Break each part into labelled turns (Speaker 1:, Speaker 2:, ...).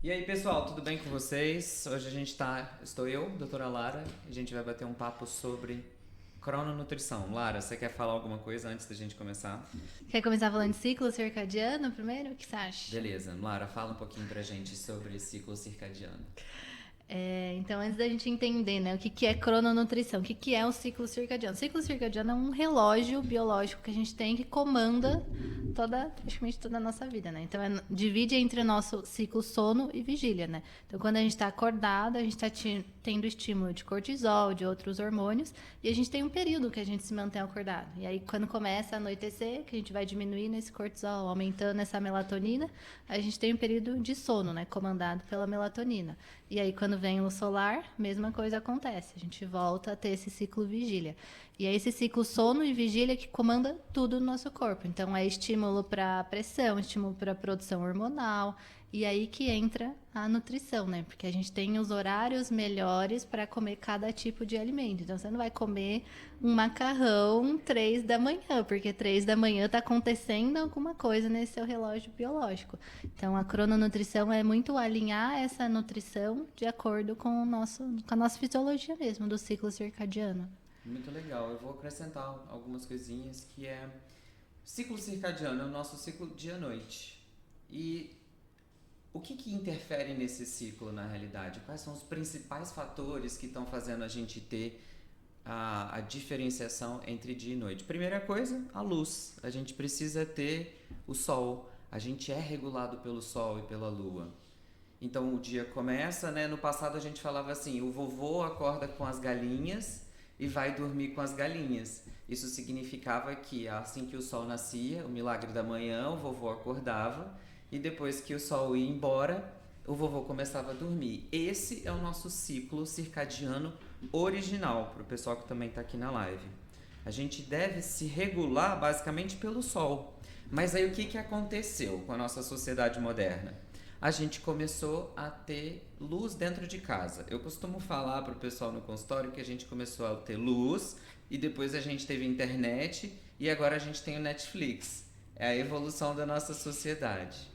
Speaker 1: E aí, pessoal, tudo bem com vocês? Hoje estou eu, doutora Lara, e a gente vai bater um papo sobre crononutrição. Lara, você quer falar alguma coisa antes da gente começar?
Speaker 2: Quer começar falando de ciclo circadiano primeiro? O que você acha?
Speaker 1: Beleza, Lara, fala um pouquinho pra gente sobre ciclo circadiano.
Speaker 2: Então, antes da gente entender, né, o que é crononutrição, o que é o ciclo circadiano? O ciclo circadiano é um relógio biológico que a gente tem que comanda praticamente toda a nossa vida, né? Então, divide entre o nosso ciclo sono e vigília, né? Então, quando a gente está acordado, a gente está tendo estímulo de cortisol, de outros hormônios, e a gente tem um período que a gente se mantém acordado. E aí, quando começa a anoitecer, que a gente vai diminuindo esse cortisol, aumentando essa melatonina, a gente tem um período de sono, né, comandado pela melatonina. E aí, quando vem luz solar, mesma coisa acontece. A gente volta a ter esse ciclo vigília. E é esse ciclo sono e vigília que comanda tudo no nosso corpo. Então, é estímulo para pressão, estímulo para produção hormonal. E aí que entra a nutrição, né? Porque a gente tem os horários melhores para comer cada tipo de alimento. Então, você não vai comer um macarrão 3 da manhã, porque 3 da manhã está acontecendo alguma coisa nesse seu relógio biológico. Então, a crononutrição é muito alinhar essa nutrição de acordo com a nossa fisiologia mesmo, do ciclo circadiano.
Speaker 1: Muito legal, eu vou acrescentar algumas coisinhas que é ciclo circadiano, é o nosso ciclo dia-noite. E o que interfere nesse ciclo na realidade? Quais são os principais fatores que estão fazendo a gente ter a diferenciação entre dia e noite? Primeira coisa, a luz. A gente precisa ter o sol. A gente é regulado pelo sol e pela lua. Então o dia começa, né? No passado a gente falava assim: o vovô acorda com as galinhas e vai dormir com as galinhas. Isso significava que assim que o sol nascia, o milagre da manhã, o vovô acordava e depois que o sol ia embora, o vovô começava a dormir. Esse é o nosso ciclo circadiano original, para o pessoal que também está aqui na live. A gente deve se regular basicamente pelo sol. Mas aí o que aconteceu com a nossa sociedade moderna? A gente começou a ter luz dentro de casa. Eu costumo falar para o pessoal no consultório que a gente começou a ter luz e depois a gente teve internet e agora a gente tem o Netflix. É a evolução da nossa sociedade.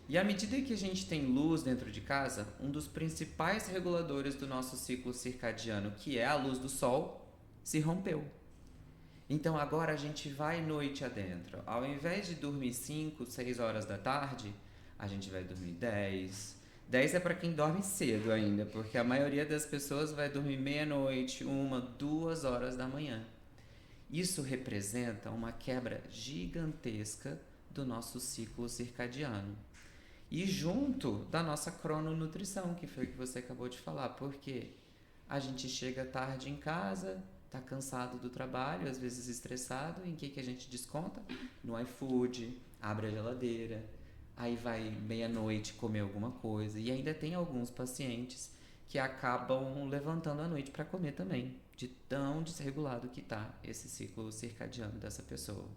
Speaker 1: E à medida que a gente tem luz dentro de casa, um dos principais reguladores do nosso ciclo circadiano, que é a luz do sol, se rompeu. Então agora a gente vai noite adentro. Ao invés de dormir 5, 6 horas da tarde, a gente vai dormir 10. 10 é para quem dorme cedo ainda, porque a maioria das pessoas vai dormir meia-noite, 1, 2 horas da manhã. Isso representa uma quebra gigantesca do nosso ciclo circadiano. E junto da nossa crononutrição, que foi o que você acabou de falar, porque a gente chega tarde em casa, tá cansado do trabalho, às vezes estressado, em que a gente desconta? No iFood, abre a geladeira, aí vai meia-noite comer alguma coisa. E ainda tem alguns pacientes que acabam levantando à noite para comer também, de tão desregulado que tá esse ciclo circadiano dessa pessoa.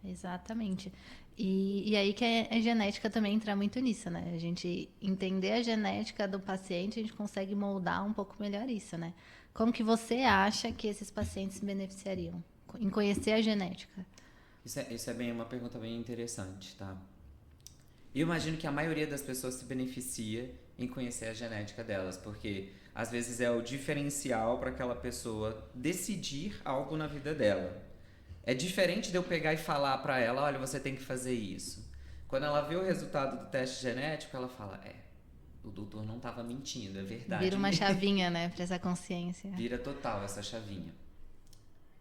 Speaker 2: Exatamente. E aí que a genética também entra muito nisso, né? A gente entender a genética do paciente, a gente consegue moldar um pouco melhor isso, né? Como que você acha que esses pacientes se beneficiariam em conhecer a genética?
Speaker 1: Isso é bem uma pergunta bem interessante, tá? E eu imagino que a maioria das pessoas se beneficia em conhecer a genética delas, porque às vezes é o diferencial para aquela pessoa decidir algo na vida dela. É diferente de eu pegar e falar para ela, olha, você tem que fazer isso. Quando ela vê o resultado do teste genético, ela fala, o doutor não estava mentindo, é
Speaker 2: Vira
Speaker 1: verdade
Speaker 2: uma
Speaker 1: mesmo.
Speaker 2: chavinha, né, para essa consciência.
Speaker 1: Vira total essa chavinha.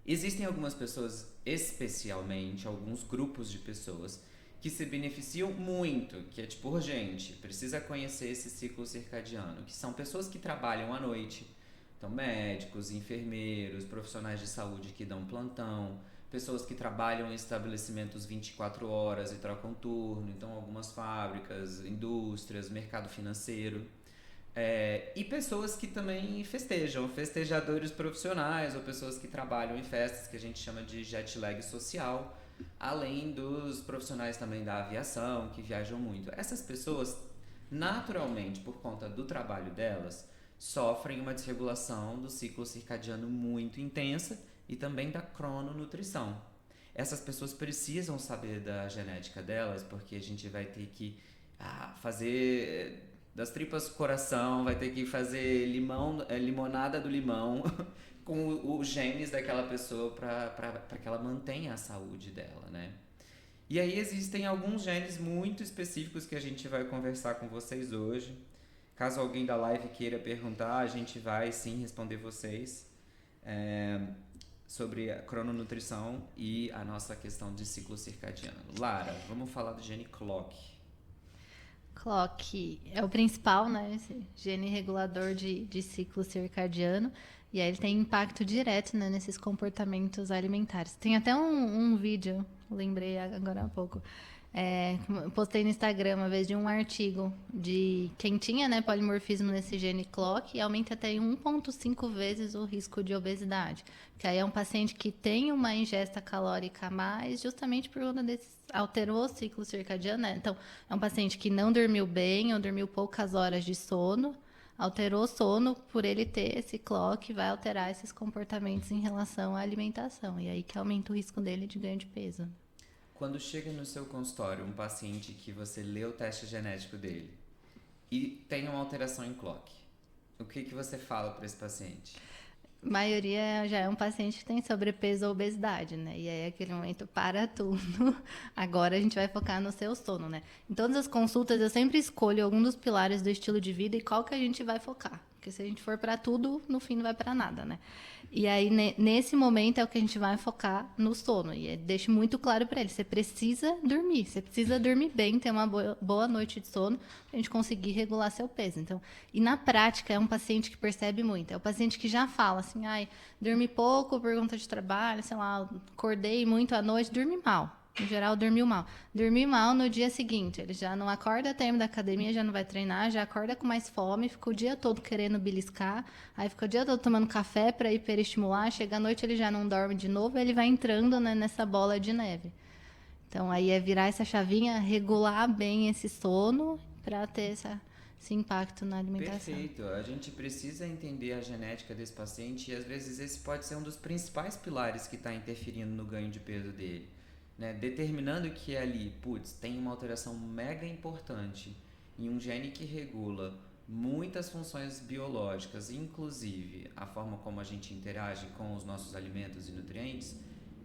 Speaker 1: Existem algumas pessoas, especialmente alguns grupos de pessoas, que se beneficiam muito, que é tipo urgente, precisa conhecer esse ciclo circadiano, que são pessoas que trabalham à noite, então médicos, enfermeiros, profissionais de saúde que dão plantão, pessoas que trabalham em estabelecimentos 24 horas e trocam turno, então algumas fábricas, indústrias, mercado financeiro. E pessoas que também festejam, festejadores profissionais ou pessoas que trabalham em festas que a gente chama de jet lag social, além dos profissionais também da aviação que viajam muito. Essas pessoas, naturalmente, por conta do trabalho delas, sofrem uma desregulação do ciclo circadiano muito intensa e também da crononutrição. Essas pessoas precisam saber da genética delas porque a gente vai ter que fazer das tripas coração, vai ter que fazer limonada do limão com os genes daquela pessoa para que ela mantenha a saúde dela, né? E aí existem alguns genes muito específicos que a gente vai conversar com vocês hoje. Caso alguém da live queira perguntar, a gente vai sim responder vocês sobre a crononutrição e a nossa questão de ciclo circadiano. Lara, vamos falar do gene clock.
Speaker 2: Clock é o principal, né? Esse gene regulador de ciclo circadiano. E aí ele tem impacto direto, né, nesses comportamentos alimentares. Tem até um vídeo, lembrei agora há pouco. Postei no Instagram uma vez de um artigo de quem tinha, né, polimorfismo nesse gene clock e aumenta até em 1,5 vezes o risco de obesidade. Que aí é um paciente que tem uma ingesta calórica a mais, justamente por conta desse alterou o ciclo circadiano, né? Então, é um paciente que não dormiu bem ou dormiu poucas horas de sono, alterou o sono, por ele ter esse clock, vai alterar esses comportamentos em relação à alimentação. E aí que aumenta o risco dele de ganho de peso.
Speaker 1: Quando chega no seu consultório um paciente que você lê o teste genético dele e tem uma alteração em clock, o que você fala para esse paciente?
Speaker 2: A maioria já é um paciente que tem sobrepeso ou obesidade, né? E aí, aquele momento, para tudo. Agora a gente vai focar no seu sono, né? Em todas as consultas, eu sempre escolho algum dos pilares do estilo de vida e qual que a gente vai focar. Porque se a gente for para tudo, no fim não vai para nada, né? E aí, nesse momento, é o que a gente vai focar no sono. E deixo muito claro para ele, você precisa dormir bem, ter uma boa noite de sono, para a gente conseguir regular seu peso. Então, e na prática, é um paciente que percebe muito. É o paciente que já fala assim, dormi pouco por conta de trabalho, sei lá, acordei muito à noite, dormi mal. Em geral, dormiu mal. Dormi mal no dia seguinte. Ele já não acorda tempo da academia, já não vai treinar, já acorda com mais fome, fica o dia todo querendo beliscar, aí fica o dia todo tomando café para hiperestimular, chega à noite ele já não dorme de novo, ele vai entrando, né, nessa bola de neve. Então, aí é virar essa chavinha, regular bem esse sono para ter esse impacto na alimentação.
Speaker 1: Perfeito. A gente precisa entender a genética desse paciente e, às vezes, esse pode ser um dos principais pilares que está interferindo no ganho de peso dele. Né, determinando que ali, tem uma alteração mega importante em um gene que regula muitas funções biológicas, inclusive a forma como a gente interage com os nossos alimentos e nutrientes,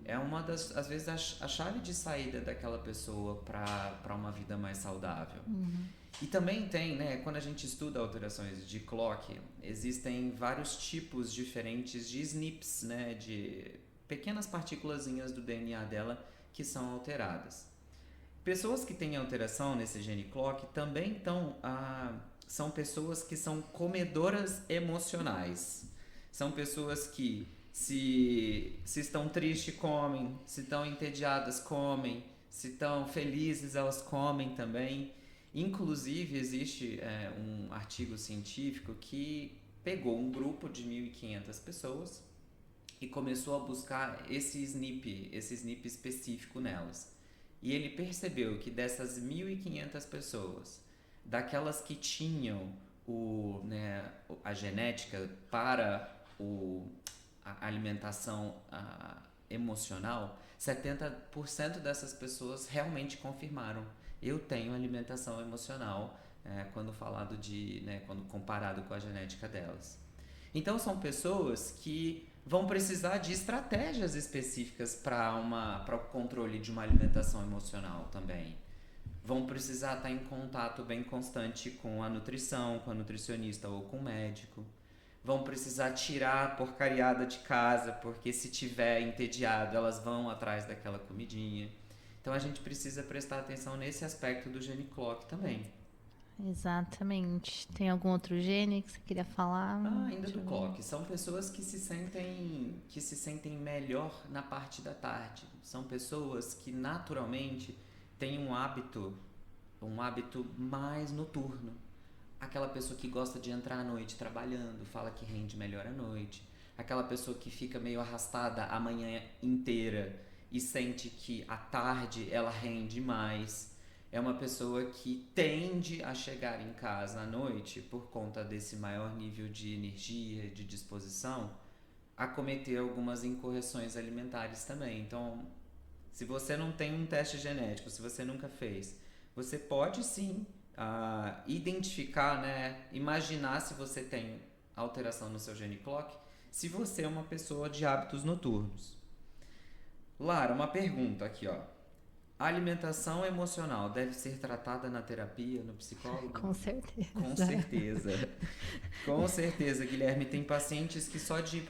Speaker 1: é uma das, às vezes, a chave de saída daquela pessoa para uma vida mais saudável.
Speaker 2: Uhum.
Speaker 1: E também tem, né, quando a gente estuda alterações de clock, existem vários tipos diferentes de SNPs, né, de pequenas partículazinhas do DNA dela que são alteradas. Pessoas que têm alteração nesse gene clock também são pessoas que são comedoras emocionais. São pessoas que se estão tristes, comem, se estão entediadas, comem, se estão felizes, elas comem também. Inclusive, existe um artigo científico que pegou um grupo de 1.500 pessoas e começou a buscar esse SNP específico nelas. E ele percebeu que dessas 1.500 pessoas, daquelas que tinham a genética para a alimentação emocional, 70% dessas pessoas realmente confirmaram: eu tenho alimentação emocional, quando quando comparado com a genética delas. Então são pessoas que vão precisar de estratégias específicas para o controle de uma alimentação emocional também. Vão precisar estar em contato bem constante com a nutrição, com a nutricionista ou com o médico. Vão precisar tirar a porcariada de casa, porque se tiver entediado, elas vão atrás daquela comidinha. Então a gente precisa prestar atenção nesse aspecto do gene clock também.
Speaker 2: Exatamente. Tem algum outro gene que você queria falar?
Speaker 1: Ainda do clock. São pessoas que se sentem melhor na parte da tarde. São pessoas que naturalmente têm um hábito mais noturno. Aquela pessoa que gosta de entrar à noite trabalhando, fala que rende melhor à noite. Aquela pessoa que fica meio arrastada a manhã inteira e sente que à tarde ela rende mais. É uma pessoa que tende a chegar em casa à noite, por conta desse maior nível de energia, de disposição, a cometer algumas incorreções alimentares também. Então, se você não tem um teste genético, se você nunca fez, você pode sim identificar, né, imaginar se você tem alteração no seu gene clock, se você é uma pessoa de hábitos noturnos. Lara, uma pergunta aqui, ó. A alimentação emocional deve ser tratada na terapia, no psicólogo?
Speaker 2: Com certeza.
Speaker 1: Com certeza. Com certeza, Guilherme. Tem pacientes que só de ir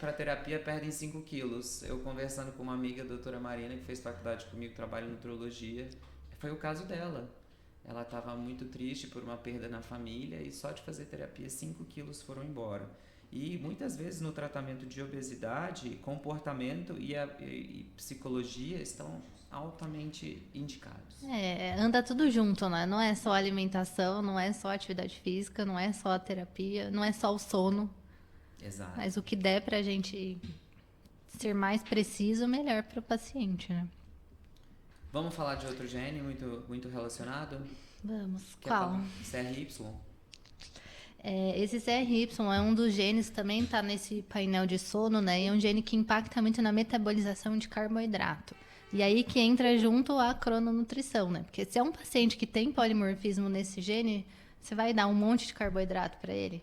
Speaker 1: para terapia perdem 5 quilos. Eu conversando com uma amiga, a doutora Marina, que fez faculdade comigo, trabalha em nutrologia, foi o caso dela. Ela estava muito triste por uma perda na família e só de fazer terapia 5 quilos foram embora. E muitas vezes no tratamento de obesidade, comportamento e psicologia estão altamente indicados.
Speaker 2: Anda tudo junto, né? Não é só alimentação, não é só atividade física, não é só a terapia, não é só o sono.
Speaker 1: Exato.
Speaker 2: Mas o que der pra gente ser mais preciso, melhor para o paciente, né?
Speaker 1: Vamos falar de outro gene muito relacionado?
Speaker 2: Vamos.
Speaker 1: Quer
Speaker 2: Qual?
Speaker 1: falar? CRY.
Speaker 2: Esse CRY é um dos genes que também está nesse painel de sono, né? E é um gene que impacta muito na metabolização de carboidrato. E aí que entra junto a crononutrição, né? Porque se é um paciente que tem polimorfismo nesse gene, você vai dar um monte de carboidrato para ele.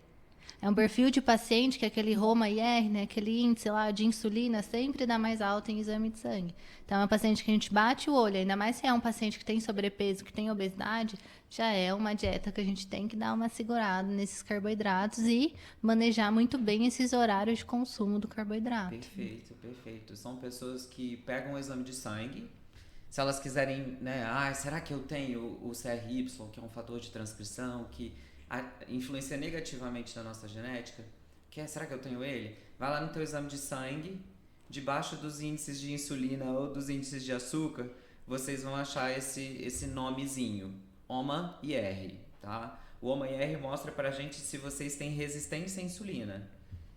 Speaker 2: É um perfil de paciente que aquele ROMA-IR, né, aquele índice lá de insulina, sempre dá mais alto em exame de sangue. Então, é um paciente que a gente bate o olho, ainda mais se é um paciente que tem sobrepeso, que tem obesidade, já é uma dieta que a gente tem que dar uma segurada nesses carboidratos e manejar muito bem esses horários de consumo do carboidrato.
Speaker 1: Perfeito, perfeito. São pessoas que pegam o exame de sangue, se elas quiserem, né, será que eu tenho o CRY, que é um fator de transcrição, que influencia negativamente na nossa genética? Será que eu tenho ele? Vai lá no teu exame de sangue, debaixo dos índices de insulina ou dos índices de açúcar, vocês vão achar esse nomezinho, OMA-IR, tá? O OMA-IR mostra pra gente se vocês têm resistência à insulina.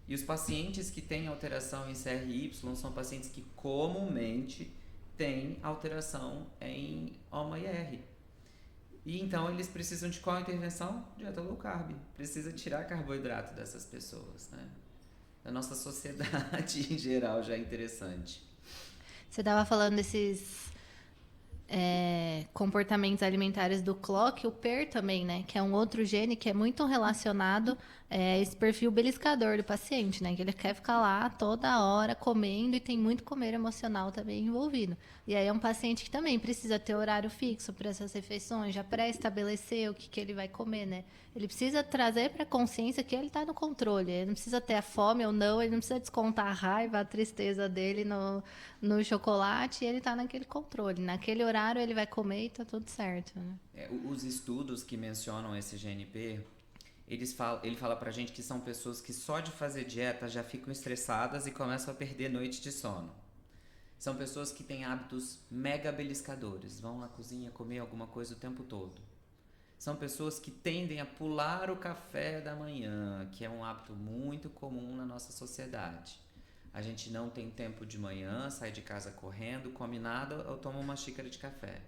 Speaker 1: E os pacientes que têm alteração em CRY são pacientes que comumente têm alteração em OMA-IR. E então eles precisam de qual intervenção? Dieta low carb. Precisa tirar carboidrato dessas pessoas, né? Da nossa sociedade em geral já é interessante.
Speaker 2: Você estava falando desses comportamentos alimentares do clock, o PER também, né? Que é um outro gene que é muito relacionado a esse perfil beliscador do paciente, né? Que ele quer ficar lá toda hora comendo e tem muito comer emocional também envolvido. E aí é um paciente que também precisa ter horário fixo para essas refeições, já pré-estabelecer o que ele vai comer, né? Ele precisa trazer para a consciência que ele está no controle. Ele não precisa ter a fome ou não, ele não precisa descontar a raiva, a tristeza dele no chocolate, e ele está naquele controle. Naquele horário ele vai comer e está tudo certo, né?
Speaker 1: Os estudos que mencionam esse GNP, ele fala pra gente que são pessoas que só de fazer dieta já ficam estressadas e começam a perder noite de sono. São pessoas que têm hábitos mega beliscadores, vão na cozinha comer alguma coisa o tempo todo. São pessoas que tendem a pular o café da manhã, que é um hábito muito comum na nossa sociedade. A gente não tem tempo de manhã, sai de casa correndo, come nada ou toma uma xícara de café.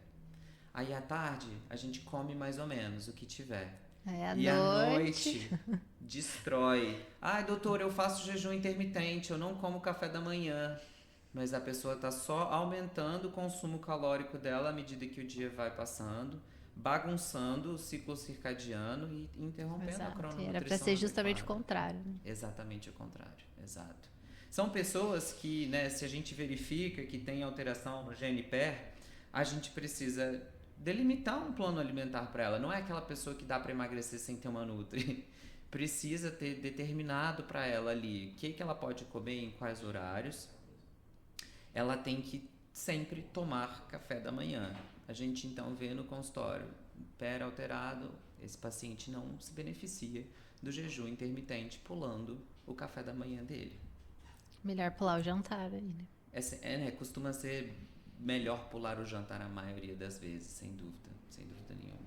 Speaker 1: Aí à tarde a gente come mais ou menos o que tiver.
Speaker 2: E à
Speaker 1: noite destrói. Doutor, eu faço jejum intermitente, eu não como café da manhã. Mas a pessoa está só aumentando o consumo calórico dela à medida que o dia vai passando, bagunçando o ciclo circadiano e interrompendo a crononutrição.
Speaker 2: Era para ser justamente o contrário. Né?
Speaker 1: Exatamente o contrário, exato. São pessoas que, né, se a gente verifica que tem alteração no GNPR, a gente precisa delimitar um plano alimentar para ela. Não é aquela pessoa que dá para emagrecer sem ter uma nutri. Precisa ter determinado para ela ali o que ela pode comer, em quais horários. Ela tem que sempre tomar café da manhã. A gente então vê no consultório, PER alterado, esse paciente não se beneficia do jejum intermitente pulando o café da manhã dele.
Speaker 2: Melhor pular o jantar aí, né?
Speaker 1: Costuma ser melhor pular o jantar a maioria das vezes, sem dúvida nenhuma.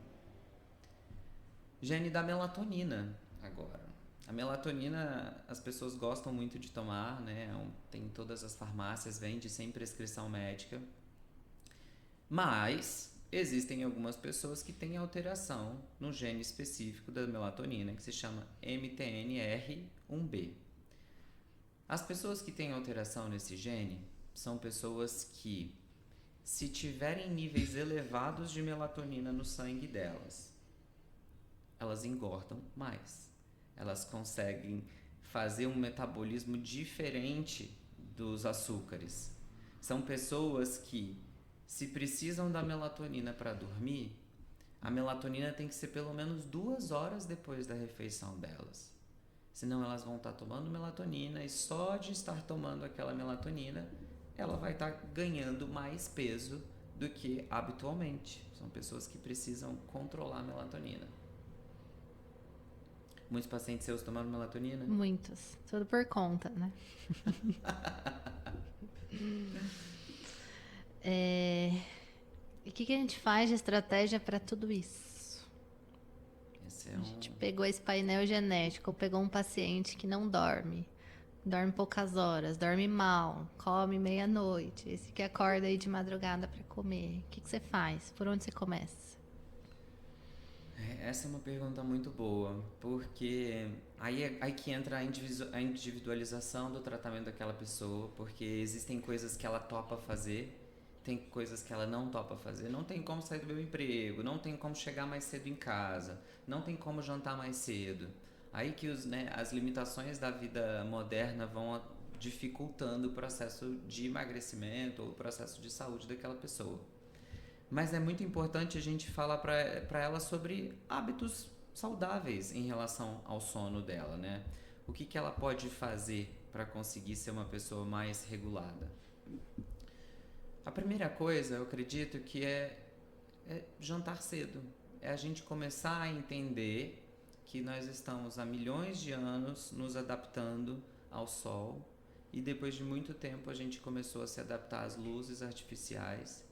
Speaker 1: Gene da melatonina, agora. A melatonina as pessoas gostam muito de tomar, né? Tem em todas as farmácias, vende sem prescrição médica. Mas existem algumas pessoas que têm alteração no gene específico da melatonina, que se chama MTNR1B. As pessoas que têm alteração nesse gene são pessoas que, se tiverem níveis elevados de melatonina no sangue delas elas engordam mais. Elas conseguem fazer um metabolismo diferente dos açúcares. São pessoas que, se precisam da melatonina para dormir, a melatonina tem que ser pelo menos 2 horas depois da refeição delas. Senão elas vão estar tomando melatonina e só de estar tomando aquela melatonina, ela vai estar ganhando mais peso do que habitualmente. São pessoas que precisam controlar a melatonina. Muitos pacientes seus tomaram melatonina?
Speaker 2: Muitos. Tudo por conta, né? E o que a gente faz de estratégia para tudo isso? A gente pegou esse painel genético, pegou um paciente que não dorme poucas horas, dorme mal, come meia-noite, esse que acorda aí de madrugada para comer. O que você faz? Por onde você começa?
Speaker 1: Essa é uma pergunta muito boa, porque aí que entra a individualização do tratamento daquela pessoa, porque existem coisas que ela topa fazer, tem coisas que ela não topa fazer. Não tem como sair do meu emprego, não tem como chegar mais cedo em casa, não tem como jantar mais cedo. Aí que as limitações da vida moderna vão dificultando o processo de emagrecimento ou o processo de saúde daquela pessoa. Mas é muito importante a gente falar para ela sobre hábitos saudáveis em relação ao sono dela, né? O que ela pode fazer para conseguir ser uma pessoa mais regulada? A primeira coisa, eu acredito que é jantar cedo. É a gente começar a entender que nós estamos há milhões de anos nos adaptando ao sol e depois de muito tempo a gente começou a se adaptar às luzes artificiais.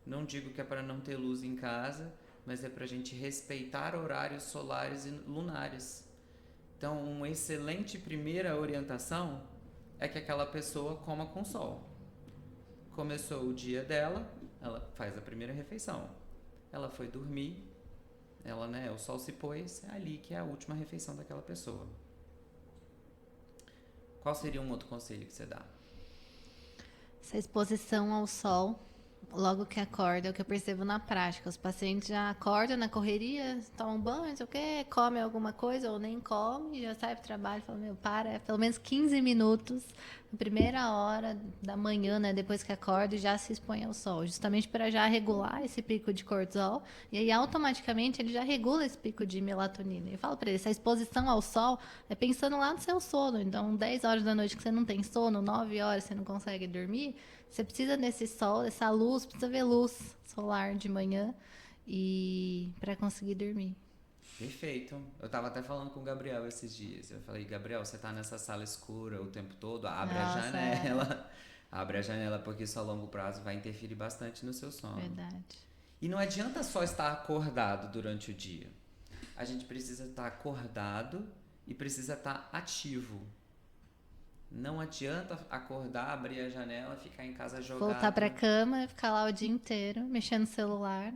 Speaker 1: Não digo que é para não ter luz em casa, mas é para a gente respeitar horários solares e lunares. Então, uma excelente primeira orientação é que aquela pessoa coma com sol. Começou o dia dela, ela faz a primeira refeição. Ela foi dormir, o sol se pôs, é ali que é a última refeição daquela pessoa. Qual seria um outro conselho que você dá?
Speaker 2: Essa exposição ao sol, logo que acorda, é o que eu percebo na prática. Os pacientes já acordam na correria, tomam banho, não sei o quê, comem alguma coisa ou nem come, já sai pro trabalho e fala, pelo menos 15 minutos, na primeira hora da manhã, né, depois que acorda, e já se expõe ao sol, justamente para já regular esse pico de cortisol, e aí automaticamente ele já regula esse pico de melatonina. Eu falo para ele, essa exposição ao sol é pensando lá no seu sono, então 10 horas da noite que você não tem sono, 9 horas você não consegue dormir, você precisa desse sol, dessa luz, precisa ver luz solar de manhã e para conseguir dormir.
Speaker 1: Perfeito. Eu tava até falando com o Gabriel esses dias. Eu falei, Gabriel, você tá nessa sala escura o tempo todo? Abre a janela. Abre a janela, porque isso a longo prazo vai interferir bastante no seu sono.
Speaker 2: Verdade.
Speaker 1: E não adianta só estar acordado durante o dia. A gente precisa estar acordado e precisa estar ativo. Não adianta acordar, abrir a janela, ficar em casa jogado.
Speaker 2: Voltar pra cama, ficar lá o dia inteiro, mexendo no celular.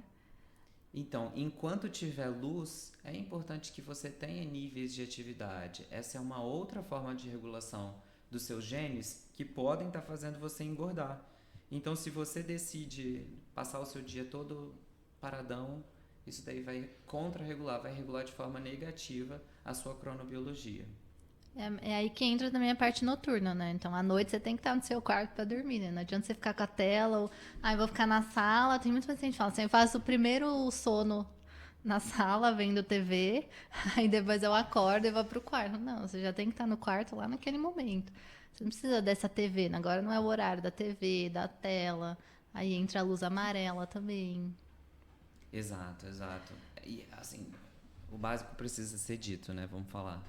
Speaker 1: Então, enquanto tiver luz, é importante que você tenha níveis de atividade. Essa é uma outra forma de regulação dos seus genes que podem estar fazendo você engordar. Então, se você decide passar o seu dia todo paradão, isso daí vai contra-regular, vai regular de forma negativa a sua cronobiologia.
Speaker 2: É aí que entra também a parte noturna, né? Então, à noite você tem que estar no seu quarto para dormir, né? Não adianta você ficar com a tela ou... vou ficar na sala. Tem muita paciente que fala assim, eu faço o primeiro sono na sala, vendo TV, aí depois eu acordo e vou pro quarto. Não, você já tem que estar no quarto lá naquele momento. Você não precisa dessa TV, né? Agora não é o horário da TV, da tela. Aí entra a luz amarela também.
Speaker 1: Exato. E, assim, o básico precisa ser dito, né? Vamos falar.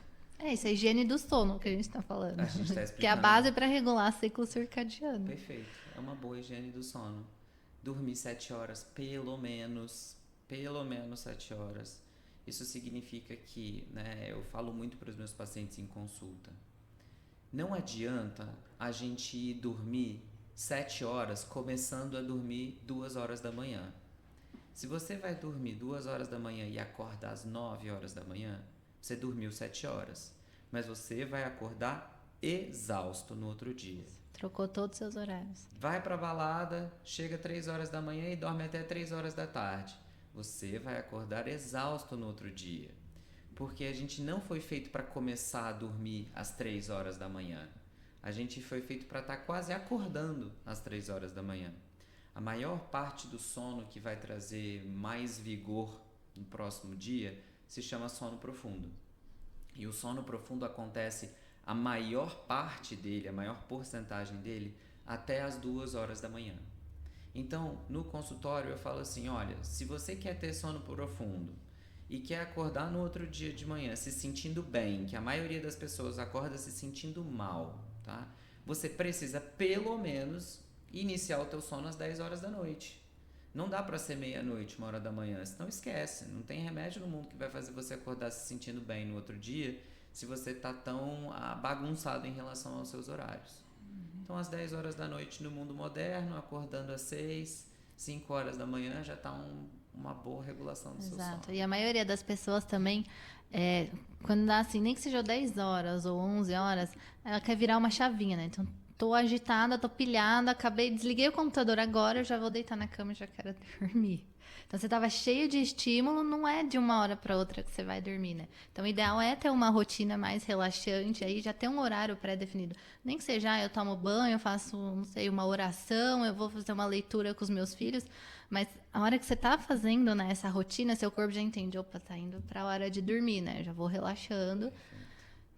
Speaker 2: Isso é a higiene do sono que a gente está falando.
Speaker 1: A gente tá explicando.
Speaker 2: Que é a base para regular ciclo circadiano.
Speaker 1: Perfeito. É uma boa higiene do sono. Dormir 7 horas, pelo menos 7 horas. Isso significa que, né, eu falo muito para os meus pacientes em consulta. Não adianta a gente ir dormir 7 horas começando a dormir 2 horas da manhã. Se você vai dormir 2 horas da manhã e acorda às 9 horas da manhã, você dormiu 7 horas, mas você vai acordar exausto no outro dia.
Speaker 2: Trocou todos os seus horários.
Speaker 1: Vai pra balada, chega 3 horas da manhã e dorme até 3 horas da tarde. você vai acordar exausto no outro dia. Porque a gente não foi feito para começar a dormir às 3 horas da manhã. A gente foi feito para estar quase acordando às 3 horas da manhã. A maior parte do sono que vai trazer mais vigor no próximo dia se chama sono profundo. E o sono profundo acontece a maior parte dele, a maior porcentagem dele, até as 2 horas da manhã. Então, no consultório eu falo assim, olha, se você quer ter sono profundo e quer acordar no outro dia de manhã se sentindo bem, que a maioria das pessoas acorda se sentindo mal, tá? Você precisa pelo menos iniciar o teu sono às 10 horas da noite. Não dá pra ser meia-noite, 1 hora da manhã, senão esquece. Não tem remédio no mundo que vai fazer você acordar se sentindo bem no outro dia se você tá tão bagunçado em relação aos seus horários. Então, às 10 horas da noite no mundo moderno, acordando às 6, 5 horas da manhã, já tá uma boa regulação do seu sono.
Speaker 2: Exato. E a maioria das pessoas também, quando dá assim, nem que seja 10 horas ou 11 horas, ela quer virar uma chavinha, né? Então, tô agitada, tô pilhada, desliguei o computador agora, eu já vou deitar na cama e já quero dormir. Então, você tava cheio de estímulo, não é de uma hora para outra que você vai dormir, né? Então, o ideal é ter uma rotina mais relaxante, aí já ter um horário pré-definido. Nem que seja, eu tomo banho, eu faço, não sei, uma oração, eu vou fazer uma leitura com os meus filhos, mas a hora que você tá fazendo, né, essa rotina, seu corpo já entende, opa, tá indo pra hora de dormir, né? Já vou relaxando,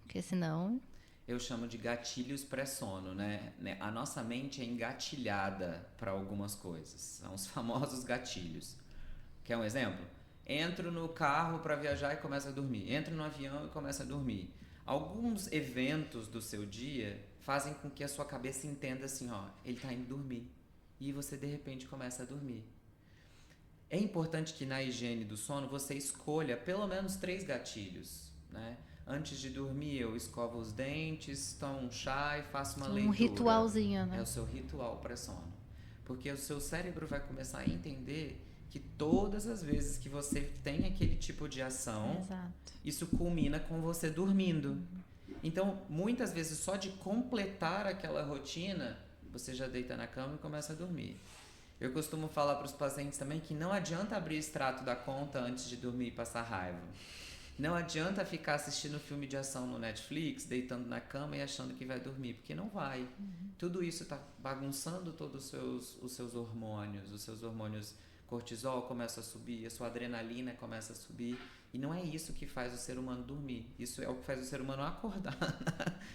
Speaker 2: porque senão...
Speaker 1: Eu chamo de gatilhos pré-sono, né? A nossa mente é engatilhada para algumas coisas. São os famosos gatilhos. Quer um exemplo? Entro no carro para viajar e começo a dormir. Entro no avião e começo a dormir. Alguns eventos do seu dia fazem com que a sua cabeça entenda assim, ó, ele tá indo dormir. E você, de repente, começa a dormir. É importante que na higiene do sono você escolha pelo menos 3 gatilhos, né? Antes de dormir, eu escovo os dentes, tomo um chá e faço uma leitura.
Speaker 2: Um ritualzinho, né?
Speaker 1: É o seu ritual pré-sono. Porque o seu cérebro vai começar a entender que todas as vezes que você tem aquele tipo de ação,
Speaker 2: Exato.
Speaker 1: isso culmina com você dormindo. Então, muitas vezes, só de completar aquela rotina, você já deita na cama e começa a dormir. Eu costumo falar para os pacientes também que não adianta abrir extrato da conta antes de dormir e passar raiva. Não adianta ficar assistindo filme de ação no Netflix, deitando na cama e achando que vai dormir, porque não vai. Tudo isso está bagunçando todos os seus hormônios. Os seus hormônios cortisol começam a subir, a sua adrenalina começa a subir. E não é isso que faz o ser humano dormir. Isso é o que faz o ser humano acordar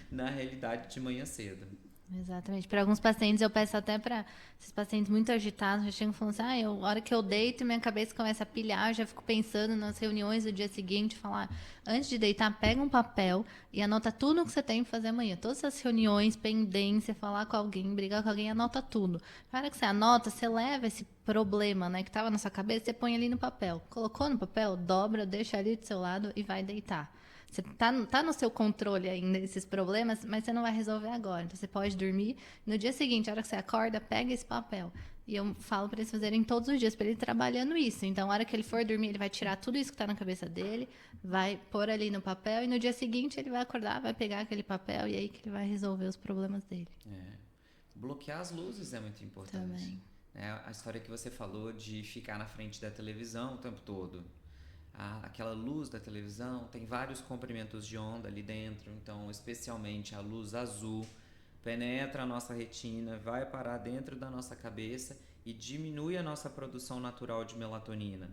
Speaker 1: na realidade de manhã cedo.
Speaker 2: Exatamente. Para alguns pacientes, eu peço até para esses pacientes muito agitados, já chegam falando assim, a hora que eu deito, minha cabeça começa a pilhar, eu já fico pensando nas reuniões do dia seguinte, falar, antes de deitar, pega um papel e anota tudo o que você tem para fazer amanhã. Todas essas reuniões, pendência, falar com alguém, brigar com alguém, anota tudo. Na hora que você anota, você leva esse problema, né, que estava na sua cabeça, você põe ali no papel. Colocou no papel, dobra, deixa ali do seu lado e vai deitar. Você tá no seu controle ainda esses problemas, mas você não vai resolver agora. Então, você pode dormir. No dia seguinte, a hora que você acorda, pega esse papel. E eu falo para eles fazerem todos os dias, para ele ir trabalhando isso. Então, a hora que ele for dormir, ele vai tirar tudo isso que está na cabeça dele, vai pôr ali no papel, e no dia seguinte ele vai acordar, vai pegar aquele papel, e aí que ele vai resolver os problemas dele.
Speaker 1: Bloquear as luzes é muito importante.
Speaker 2: Também.
Speaker 1: A história que você falou de ficar na frente da televisão o tempo todo. Aquela luz da televisão tem vários comprimentos de onda ali dentro, então especialmente a luz azul penetra a nossa retina, vai parar dentro da nossa cabeça e diminui a nossa produção natural de melatonina.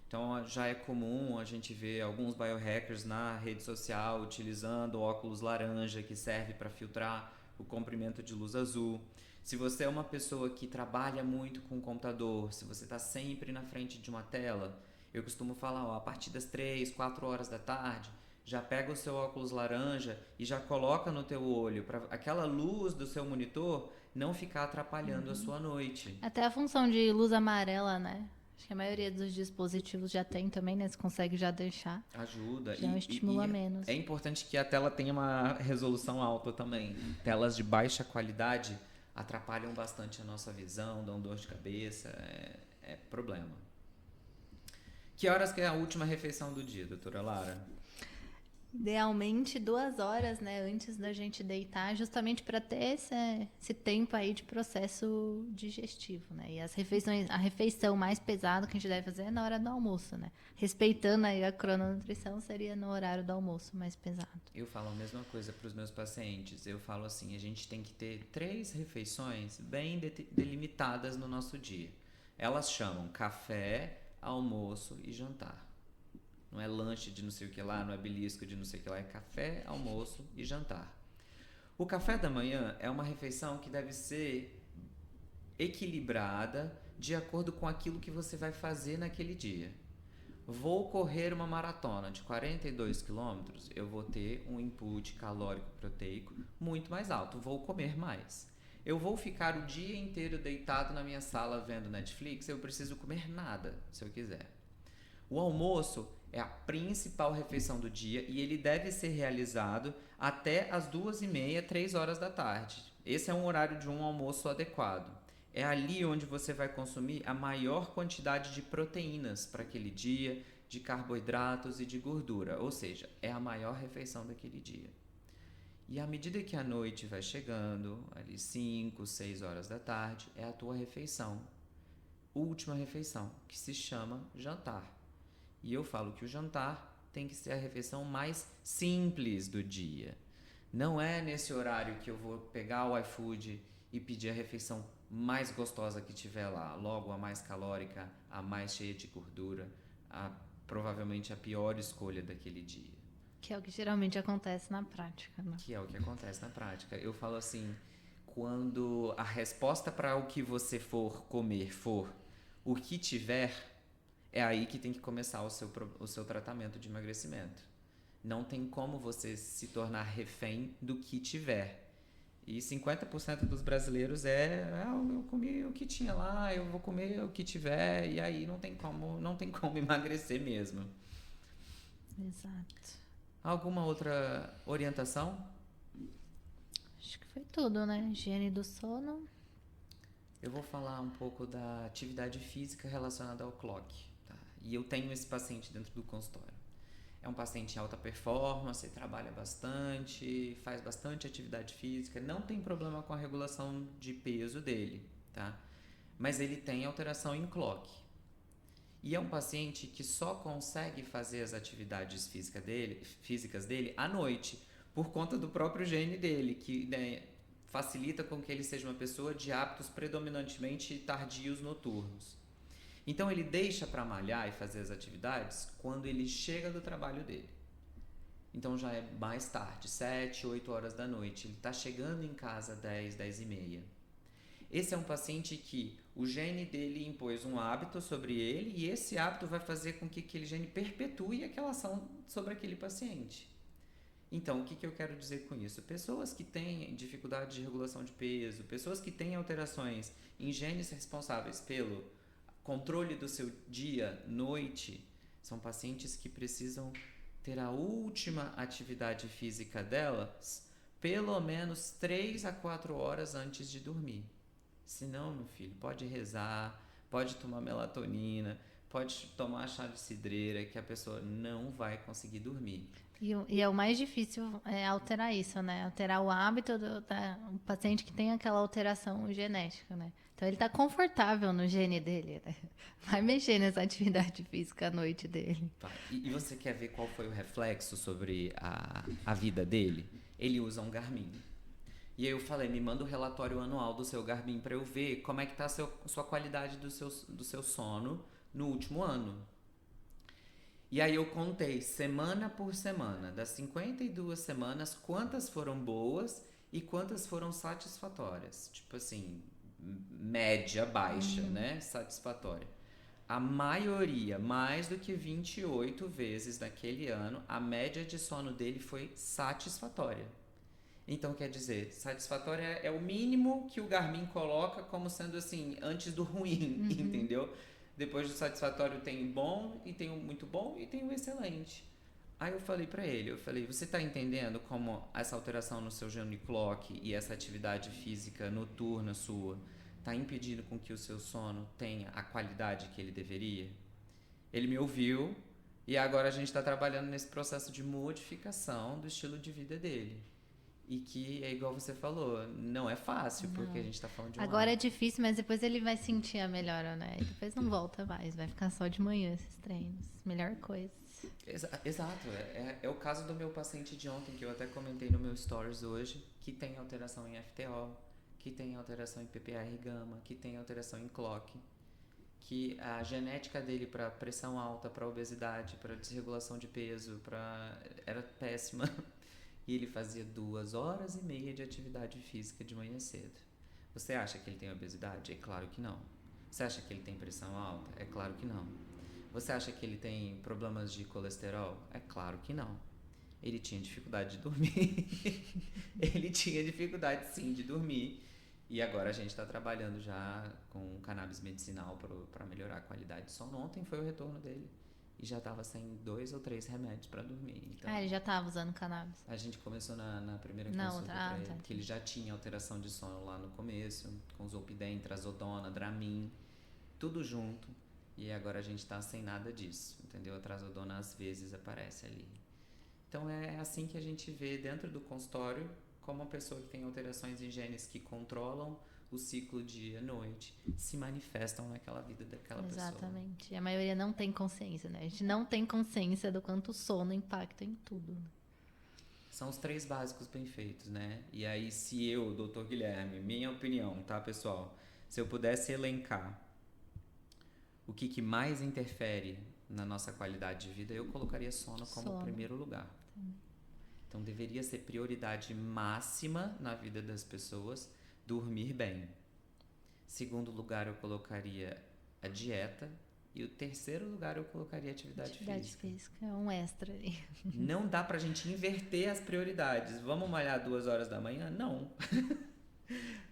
Speaker 1: Então já é comum a gente ver alguns biohackers na rede social utilizando óculos laranja que serve para filtrar o comprimento de luz azul. Se você é uma pessoa que trabalha muito com o computador, se você está sempre na frente de uma tela, eu costumo falar, a partir das 3, 4 horas da tarde, já pega o seu óculos laranja e já coloca no teu olho, para aquela luz do seu monitor não ficar atrapalhando a sua noite.
Speaker 2: Até a função de luz amarela, né? Acho que a maioria dos dispositivos já tem também, né? Você consegue já deixar.
Speaker 1: Ajuda.
Speaker 2: Já estimula menos.
Speaker 1: É importante que a tela tenha uma resolução alta também. Telas de baixa qualidade atrapalham bastante a nossa visão, dão dor de cabeça, é problema. Que horas que é a última refeição do dia, doutora Lara?
Speaker 2: Idealmente 2 horas, né, antes da gente deitar, justamente para ter esse tempo aí de processo digestivo, né? E a refeição mais pesada que a gente deve fazer é na hora do almoço, né? Respeitando aí a crononutrição, seria no horário do almoço mais pesado.
Speaker 1: Eu falo a mesma coisa para os meus pacientes. Eu falo assim, a gente tem que ter 3 refeições bem delimitadas no nosso dia. Elas chamam café, almoço e jantar. Não é lanche de não sei o que lá, não é belisco de não sei o que lá, é café, almoço e jantar. O café da manhã é uma refeição que deve ser equilibrada de acordo com aquilo que você vai fazer naquele dia. Vou correr uma maratona de 42 quilômetros, eu vou ter um input calórico proteico muito mais alto, vou comer mais. Eu vou ficar o dia inteiro deitado na minha sala vendo Netflix, eu preciso comer nada, se eu quiser. O almoço é a principal refeição do dia e ele deve ser realizado até as 2h30, 3 horas da tarde. Esse é um horário de um almoço adequado. É ali onde você vai consumir a maior quantidade de proteínas para aquele dia, de carboidratos e de gordura, ou seja, é a maior refeição daquele dia. E à medida que a noite vai chegando, ali 5, 6 horas da tarde, é a tua refeição, última refeição, que se chama jantar. E eu falo que o jantar tem que ser a refeição mais simples do dia. Não é nesse horário que eu vou pegar o iFood e pedir a refeição mais gostosa que tiver lá, logo a mais calórica, a mais cheia de gordura, provavelmente a pior escolha daquele dia.
Speaker 2: Que é o que geralmente acontece na prática, né?
Speaker 1: Que é o que acontece na prática. Eu falo assim, quando a resposta para o que você for comer for o que tiver, é aí que tem que começar o seu tratamento de emagrecimento. Não tem como você se tornar refém do que tiver. E 50% dos brasileiros eu comi o que tinha lá, eu vou comer o que tiver, e aí não tem como emagrecer mesmo.
Speaker 2: Exato.
Speaker 1: Alguma outra orientação?
Speaker 2: Acho que foi tudo, né? Higiene do sono.
Speaker 1: Eu vou falar um pouco da atividade física relacionada ao clock. Tá? E eu tenho esse paciente dentro do consultório. É um paciente em alta performance, trabalha bastante, faz bastante atividade física, não tem problema com a regulação de peso dele, tá? Mas ele tem alteração em clock. E é um paciente que só consegue fazer as atividades físicas dele à noite, por conta do próprio gene dele, que, né, facilita com que ele seja uma pessoa de hábitos predominantemente tardios noturnos. Então ele deixa para malhar e fazer as atividades quando ele chega do trabalho dele. Então já é mais tarde, 7, 8 horas da noite. Ele está chegando em casa 10, 10h30. Esse é um paciente que o gene dele impôs um hábito sobre ele e esse hábito vai fazer com que aquele gene perpetue aquela ação sobre aquele paciente. Então, o que eu quero dizer com isso? Pessoas que têm dificuldade de regulação de peso, pessoas que têm alterações em genes responsáveis pelo controle do seu dia, noite, são pacientes que precisam ter a última atividade física delas pelo menos 3 a 4 horas antes de dormir. Senão, meu filho, pode rezar, pode tomar melatonina, pode tomar chá de cidreira, que a pessoa não vai conseguir dormir.
Speaker 2: E é o mais difícil alterar isso, né? Alterar o hábito do paciente que tem aquela alteração genética, né? Então ele tá confortável no gene dele, né? Vai mexer nessa atividade física à noite dele.
Speaker 1: E você quer ver qual foi o reflexo sobre a vida dele? Ele usa um Garmin. E aí eu falei, me manda o relatório anual do seu Garmin para eu ver como é que tá a sua qualidade do seu sono no último ano. E aí eu contei semana por semana, das 52 semanas, quantas foram boas e quantas foram satisfatórias. Tipo assim, média baixa, né? Satisfatória. A maioria, mais do que 28 vezes naquele ano, a média de sono dele foi satisfatória. Então, quer dizer, satisfatória é o mínimo que o Garmin coloca como sendo assim, antes do ruim, entendeu? Depois do satisfatório tem o bom, e tem o muito bom, e tem o excelente. Aí eu falei pra ele, você tá entendendo como essa alteração no seu gene clock e essa atividade física noturna sua tá impedindo com que o seu sono tenha a qualidade que ele deveria? Ele me ouviu, E agora a gente está trabalhando nesse processo de modificação do estilo de vida dele. E que é igual você falou, não é fácil, porque a gente tá falando de um
Speaker 2: Agora
Speaker 1: ano.
Speaker 2: é difícil, mas depois ele vai sentir a melhora, né? E depois não volta mais, vai ficar só de manhã esses treinos. Melhor coisa.
Speaker 1: Exato, é o caso do meu paciente de ontem, que eu até comentei no meu stories hoje, que tem alteração em FTO, que tem alteração em PPAR-gama, que tem alteração em clock, que a genética dele para pressão alta, para obesidade, para desregulação de peso, era péssima. E ele fazia 2 horas e meia de atividade física de manhã cedo. Você acha que ele tem obesidade? É claro que não. Você acha que ele tem pressão alta? É claro que não. Você acha que ele tem problemas de colesterol? É claro que não. Ele tinha dificuldade de dormir. Ele tinha dificuldade sim de dormir. E agora a gente está trabalhando já com cannabis medicinal para melhorar a qualidade de sono. Ontem foi o retorno dele. E já estava sem 2 ou 3 remédios para dormir. Então,
Speaker 2: Ele já estava usando cannabis.
Speaker 1: a gente começou na primeira
Speaker 2: Não,
Speaker 1: consulta pra ele, que ele já tinha alteração de sono lá no começo, com Zolpidem, Trazodona, Dramin, tudo junto. E agora a gente tá sem nada disso, entendeu? A Trazodona às vezes aparece ali. Então é assim que a gente vê dentro do consultório como uma pessoa que tem alterações em genes que controlam o ciclo dia-noite se manifestam naquela vida daquela pessoa.
Speaker 2: Exatamente. E a maioria não tem consciência, né? A gente não tem consciência do quanto o sono impacta em tudo.
Speaker 1: São os 3 básicos bem feitos, né? E aí, se eu, Dr. Guilherme, minha opinião, tá, pessoal? Se eu pudesse elencar o que mais interfere na nossa qualidade de vida, eu colocaria sono como primeiro lugar. Então, deveria ser prioridade máxima na vida das pessoas dormir bem. Segundo lugar, eu colocaria a dieta. E o terceiro lugar, eu colocaria atividade
Speaker 2: física. É um extra ali.
Speaker 1: Não dá pra gente inverter as prioridades. Vamos malhar 2 horas da manhã? Não.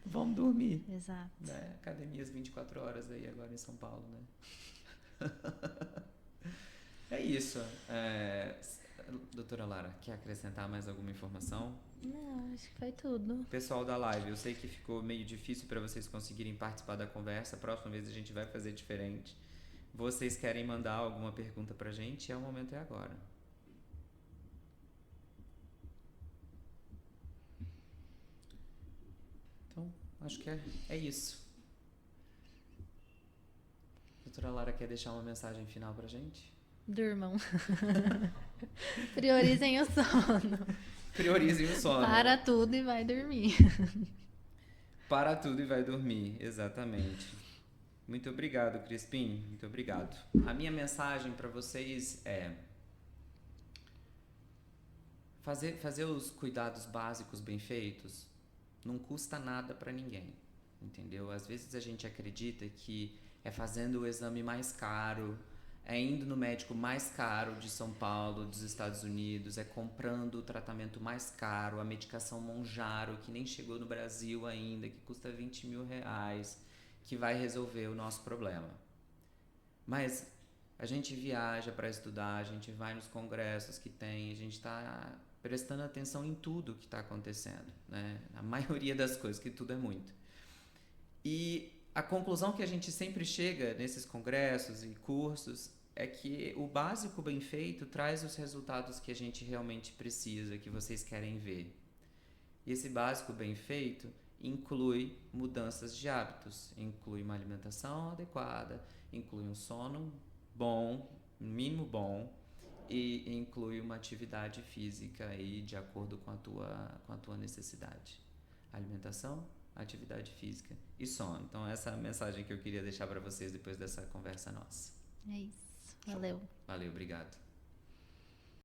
Speaker 1: Vamos dormir.
Speaker 2: Exato.
Speaker 1: Né? Academias 24 horas aí agora em São Paulo, né? É isso. Doutora Lara, quer acrescentar mais alguma informação?
Speaker 2: Não, acho que foi tudo.
Speaker 1: Pessoal da live, eu sei que ficou meio difícil para vocês conseguirem participar da conversa. Próxima vez a gente vai fazer diferente. Vocês querem mandar alguma pergunta pra gente? O momento é agora. Então, acho que é isso. Doutora Lara, quer deixar uma mensagem final pra gente?
Speaker 2: Durmam. Priorizem o sono.
Speaker 1: Priorizem o sono.
Speaker 2: Para tudo e vai dormir.
Speaker 1: Para tudo e vai dormir, exatamente. Muito obrigado, Crispim. Muito obrigado. A minha mensagem para vocês é fazer os cuidados básicos bem feitos não custa nada para ninguém, entendeu? Às vezes a gente acredita que é fazendo o exame mais caro, é indo no médico mais caro de São Paulo, dos Estados Unidos, é comprando o tratamento mais caro, a medicação Monjaro, que nem chegou no Brasil ainda, que custa 20 mil reais, que vai resolver o nosso problema. Mas a gente viaja para estudar, a gente vai nos congressos que tem, a gente está prestando atenção em tudo que está acontecendo, né? A maioria das coisas, que tudo é muito. E a conclusão que a gente sempre chega nesses congressos e cursos é que o básico bem feito traz os resultados que a gente realmente precisa, que vocês querem ver. E esse básico bem feito inclui mudanças de hábitos, inclui uma alimentação adequada, inclui um sono bom, um mínimo bom, e inclui uma atividade física aí de acordo com a tua necessidade. Alimentação, atividade física e sono. Então essa é a mensagem que eu queria deixar para vocês depois dessa conversa nossa.
Speaker 2: É isso. Valeu.
Speaker 1: Valeu, obrigado.